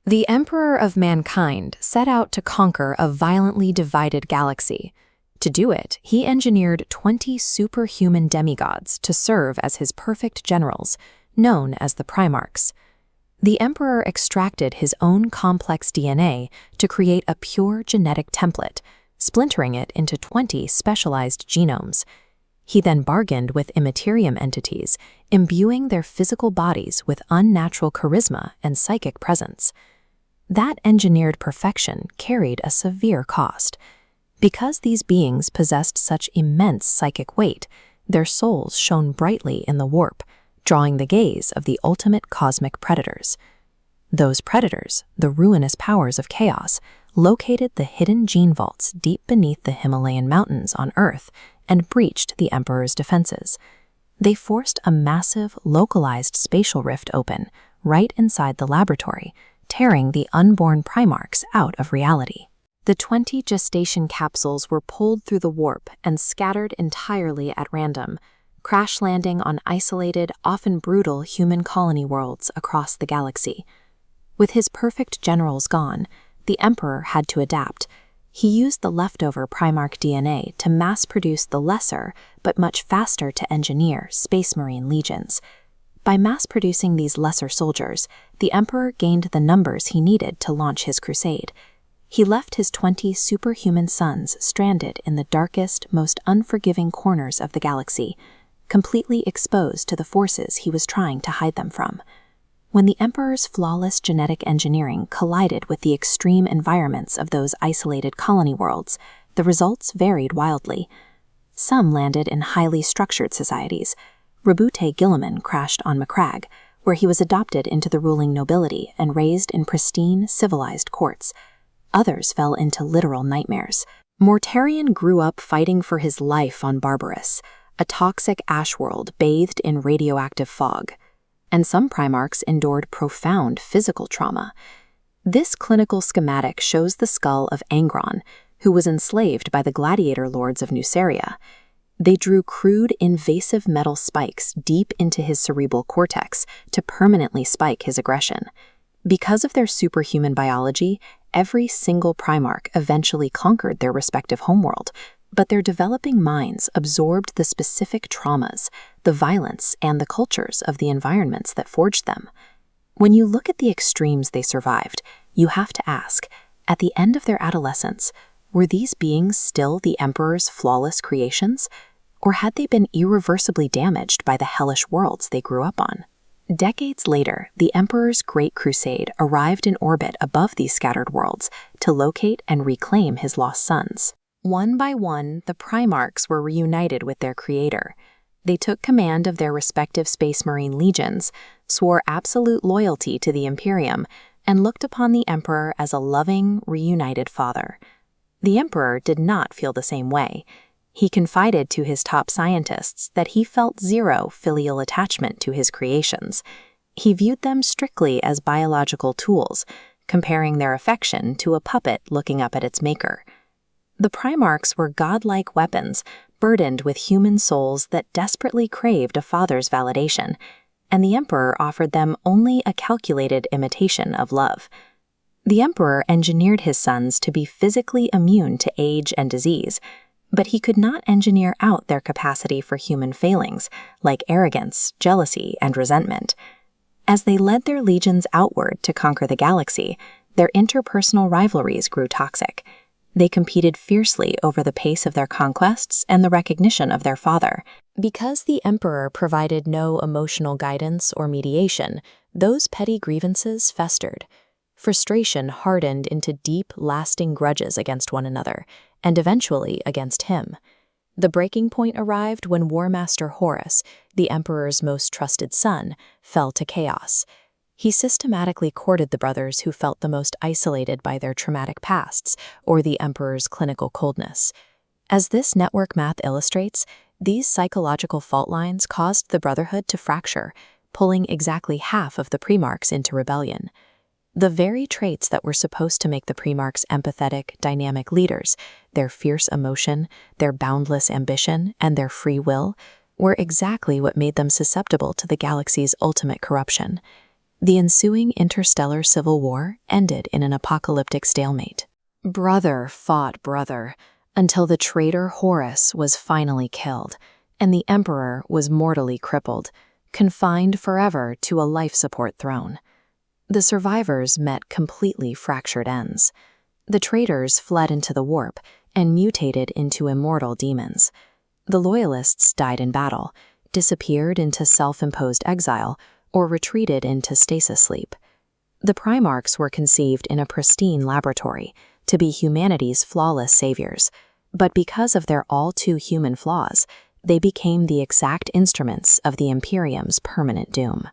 The Emperor of Mankind set out to conquer a violently divided galaxy. To do it, he engineered 20 superhuman demigods to serve as his perfect generals, known as the Primarchs. The Emperor extracted his own complex DNA to create a pure genetic template, splintering it into 20 specialized genomes. He then bargained with immaterium entities, imbuing their physical bodies with unnatural charisma and psychic presence. That engineered perfection carried a severe cost. Because these beings possessed such immense psychic weight, their souls shone brightly in the warp, drawing the gaze of the ultimate cosmic predators. Those predators, the ruinous powers of chaos, located the hidden gene vaults deep beneath the Himalayan mountains on Earth and breached the Emperor's defenses. They forced a massive, localized spatial rift open, right inside the laboratory, tearing the unborn Primarchs out of reality. The 20 gestation capsules were pulled through the warp and scattered entirely at random, crash landing on isolated, often brutal human colony worlds across the galaxy. With his perfect generals gone, the Emperor had to adapt. He used the leftover Primarch DNA to mass-produce the lesser, but much faster to engineer, Space Marine legions. By mass-producing these lesser soldiers, the Emperor gained the numbers he needed to launch his crusade. He left his 20 superhuman sons stranded in the darkest, most unforgiving corners of the galaxy, completely exposed to the forces he was trying to hide them from. When the Emperor's flawless genetic engineering collided with the extreme environments of those isolated colony worlds, the results varied wildly. Some landed in highly structured societies. Rabute Gilliman crashed on Macragge, where he was adopted into the ruling nobility and raised in pristine, civilized courts. Others fell into literal nightmares. Mortarion grew up fighting for his life on Barbarous, a toxic ash world bathed in radioactive fog. And some Primarchs endured profound physical trauma. This clinical schematic shows the skull of Angron, who was enslaved by the gladiator lords of Nuceria. They drew crude, invasive metal spikes deep into his cerebral cortex to permanently spike his aggression. Because of their superhuman biology, every single Primarch eventually conquered their respective homeworld, but their developing minds absorbed the specific traumas, the violence, and the cultures of the environments that forged them. When you look at the extremes they survived, you have to ask, at the end of their adolescence, were these beings still the Emperor's flawless creations, or had they been irreversibly damaged by the hellish worlds they grew up on? Decades later, the Emperor's Great Crusade arrived in orbit above these scattered worlds to locate and reclaim his lost sons. One by one, the Primarchs were reunited with their creator. They took command of their respective Space Marine legions, swore absolute loyalty to the Imperium, and looked upon the Emperor as a loving, reunited father. The Emperor did not feel the same way. He confided to his top scientists that he felt zero filial attachment to his creations. He viewed them strictly as biological tools, comparing their affection to a puppet looking up at its maker. The Primarchs were godlike weapons, burdened with human souls that desperately craved a father's validation, and the Emperor offered them only a calculated imitation of love. The Emperor engineered his sons to be physically immune to age and disease, but he could not engineer out their capacity for human failings, like arrogance, jealousy, and resentment. As they led their legions outward to conquer the galaxy, their interpersonal rivalries grew toxic. They competed fiercely over the pace of their conquests and the recognition of their father. Because the Emperor provided no emotional guidance or mediation, those petty grievances festered. Frustration hardened into deep, lasting grudges against one another, and eventually against him. The breaking point arrived when War Master Horus, the Emperor's most trusted son, fell to chaos. He systematically courted the brothers who felt the most isolated by their traumatic pasts or the Emperor's clinical coldness. As this network math illustrates, these psychological fault lines caused the Brotherhood to fracture, pulling exactly half of the Primarchs into rebellion. The very traits that were supposed to make the Primarchs empathetic, dynamic leaders, their fierce emotion, their boundless ambition, and their free will, were exactly what made them susceptible to the galaxy's ultimate corruption. The ensuing interstellar civil war ended in an apocalyptic stalemate. Brother fought brother, until the traitor Horus was finally killed, and the Emperor was mortally crippled, confined forever to a life support throne. The survivors met completely fractured ends. The traitors fled into the warp and mutated into immortal demons. The loyalists died in battle, disappeared into self-imposed exile, or retreated into stasis sleep. The Primarchs were conceived in a pristine laboratory to be humanity's flawless saviors, but because of their all-too-human flaws, they became the exact instruments of the Imperium's permanent doom.